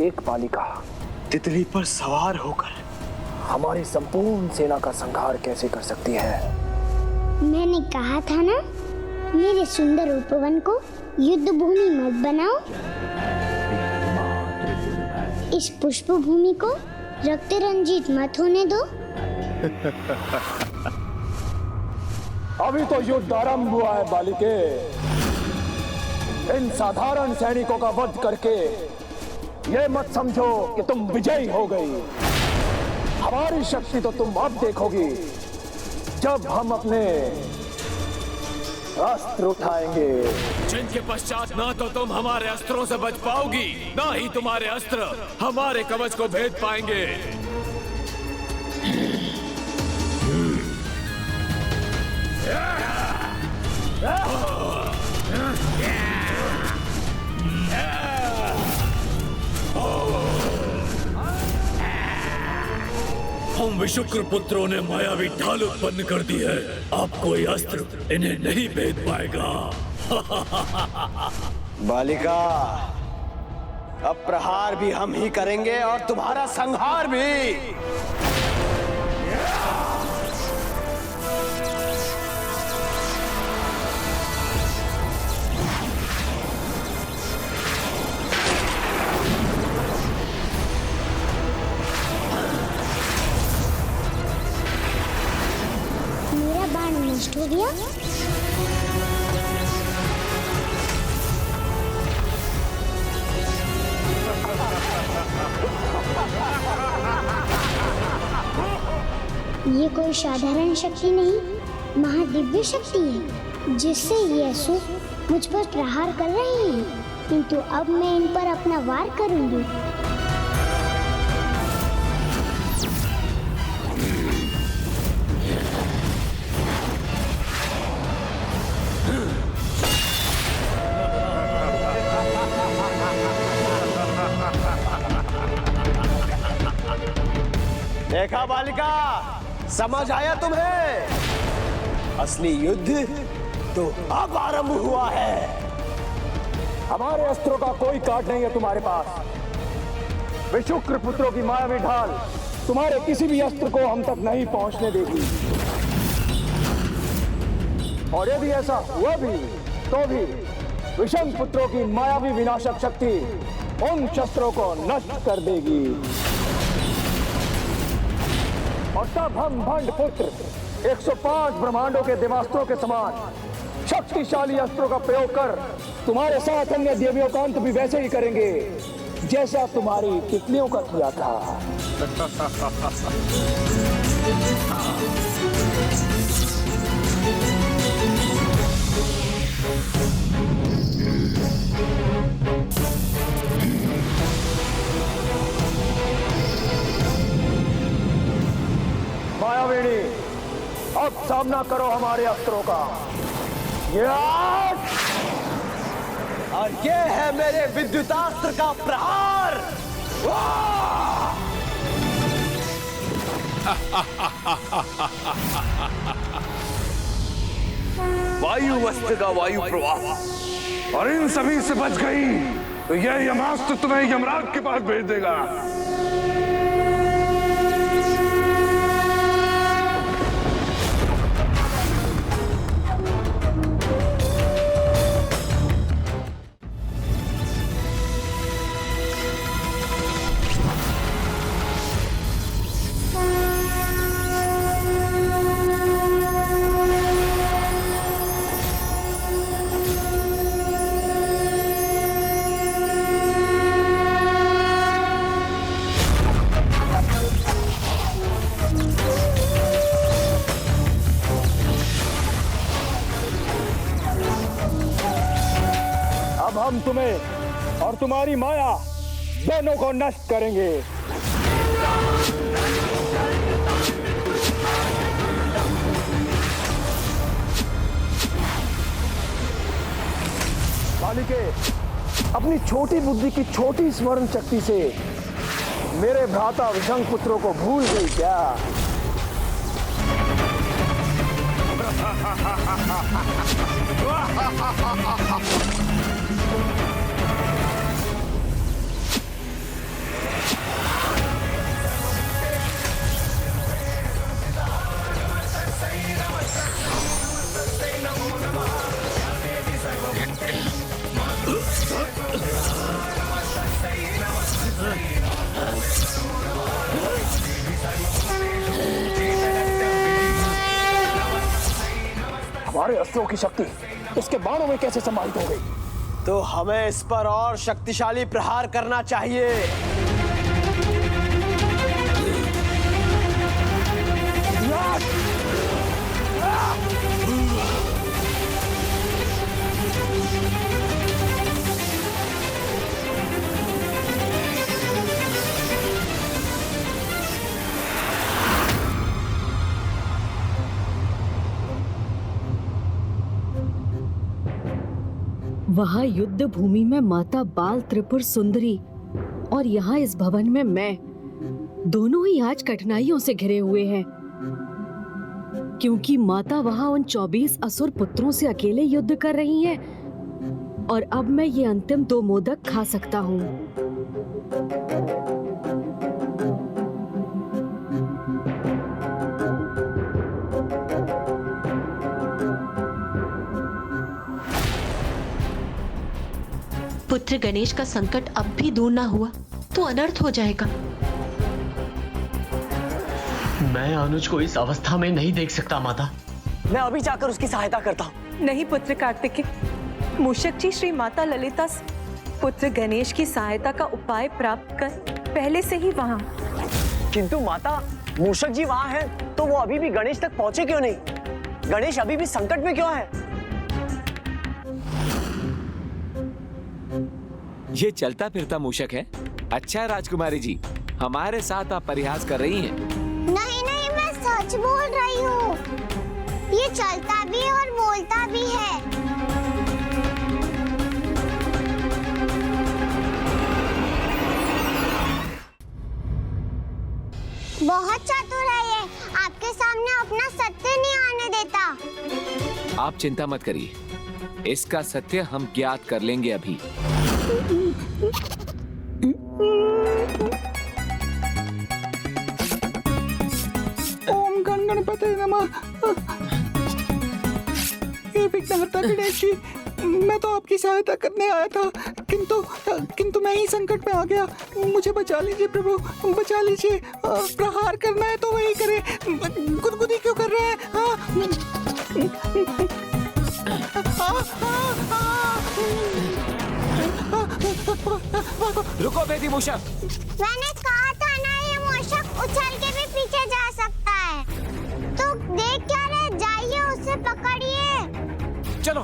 एक बालिका तितली पर सवार होकर हमारी संपूर्ण सेना का संहार कैसे कर सकती है? मैंने कहा था ना, मेरे सुंदर उपवन को युद्ध भूमि मत बनाओ। इस पुष्प भूमि को रक्त रंजित मत होने दो। अभी तो युद्ध आरंभ हुआ है बालिके। इन साधारण सैनिकों का वध करके ये मत समझो कि तुम विजयी हो गई। हमारी शक्ति तो तुम अब देखोगी जब हम अपने अस्त्र उठाएंगे, जिनके पश्चात ना तो तुम हमारे अस्त्रों से बच पाओगी, ना ही तुम्हारे अस्त्र हमारे कवच को भेद पाएंगे। हम विशुक्र पुत्रों ने मायावी ढाल उत्पन्न कर दी है। अब कोई अस्त्र इन्हें नहीं भेद पाएगा। बालिका, अब प्रहार भी हम ही करेंगे और तुम्हारा संहार भी। मेरा बाण नष्ट हो गया। ये कोई साधारण शक्ति नहीं, महादिव्य शक्ति है, जिससे ये असुर मुझ पर प्रहार कर रहे हैं। किंतु अब मैं इन पर अपना वार करूंगी। देखा बालिका, समझ आया तुम्हें? असली युद्ध तो अब आरंभ हुआ है। हमारे अस्त्रों का कोई काट नहीं है तुम्हारे पास। विशुक्र पुत्रों की मायावी ढाल तुम्हारे किसी भी अस्त्र को हम तक नहीं पहुंचने देगी। और यदि ऐसा हुआ भी तो भी विषम पुत्रों की मायावी विनाशक शक्ति उन शस्त्रों को नष्ट कर देगी। और तब हम भंड पुत्र 105 ब्रह्मांडों के देवास्त्रों के समान शक्तिशाली अस्त्रों का प्रयोग कर तुम्हारे साथ अन्य देवियों का अंत भी वैसे ही करेंगे जैसा तुम्हारी तितलियों का किया था। मायाविनी, अब सामना करो हमारे अस्त्रों का। और ये है मेरे विद्युतास्त्र का प्रहार। वायु अस्त्र का वायु प्रवाह, और इन सभी से बच गई तो यह यमास्त्र तुम्हें यमराज के पास भेज देगा। हम तुम्हें और तुम्हारी माया दोनों को नष्ट करेंगे। बालिके, अपनी छोटी बुद्धि की छोटी स्मरण शक्ति से मेरे भ्राता विषंग पुत्रों को भूल गई क्या? हमारे अस्त्रों की शक्ति उसके बाणों में कैसे समाहित हो गई? तो हमें इस पर और शक्तिशाली प्रहार करना चाहिए। वहाँ युद्ध भूमि में माता बाल त्रिपुर सुंदरी और यहाँ इस भवन में मैं, दोनों ही आज कठिनाइयों से घिरे हुए हैं, क्योंकि माता वहाँ उन 24 असुर पुत्रों से अकेले युद्ध कर रही हैं और अब मैं ये अंतिम 2 मोदक खा सकता हूँ। पुत्र गणेश का संकट अब भी दूर ना हुआ तो अनर्थ हो जाएगा। मैं अनुज को इस अवस्था में नहीं देख सकता माता। मैं अभी जाकर उसकी सहायता करता हूँ। नहीं पुत्र कार्तिकेय, मूषक जी श्री माता ललिता से पुत्र गणेश की सहायता का उपाय प्राप्त कर पहले से ही वहाँ। किंतु माता, मूषक जी वहाँ हैं, तो वो अभी भी गणेश तक पहुँचे क्यों नहीं? गणेश अभी भी संकट में क्यों है? ये चलता फिरता मूषक है। अच्छा राजकुमारी जी, हमारे साथ आप परिहास कर रही हैं। नहीं नहीं, मैं सच बोल रही हूँ। ये चलता भी और बोलता भी है। बहुत चतुर है ये, आपके सामने अपना सत्य नहीं आने देता। आप चिंता मत करिए, इसका सत्य हम ज्ञात कर लेंगे अभी। ओम गण गणपते नमः। हे विघ्नहर्ता गणेश जी, मैं तो आपकी सहायता करने आया था, किंतु मैं ही संकट में आ गया। मुझे बचा लीजिए प्रभु, बचा लीजिए। प्रहार करना है तो वही करे, गुदगुदी क्यों कर रहे हैं? रुको बेटी मूषक। मैंने कहा था ना, ये मूषक उछल के भी पीछे जा सकता है। तो देख क्या रहे, जाइए उसे पकड़िए। चलो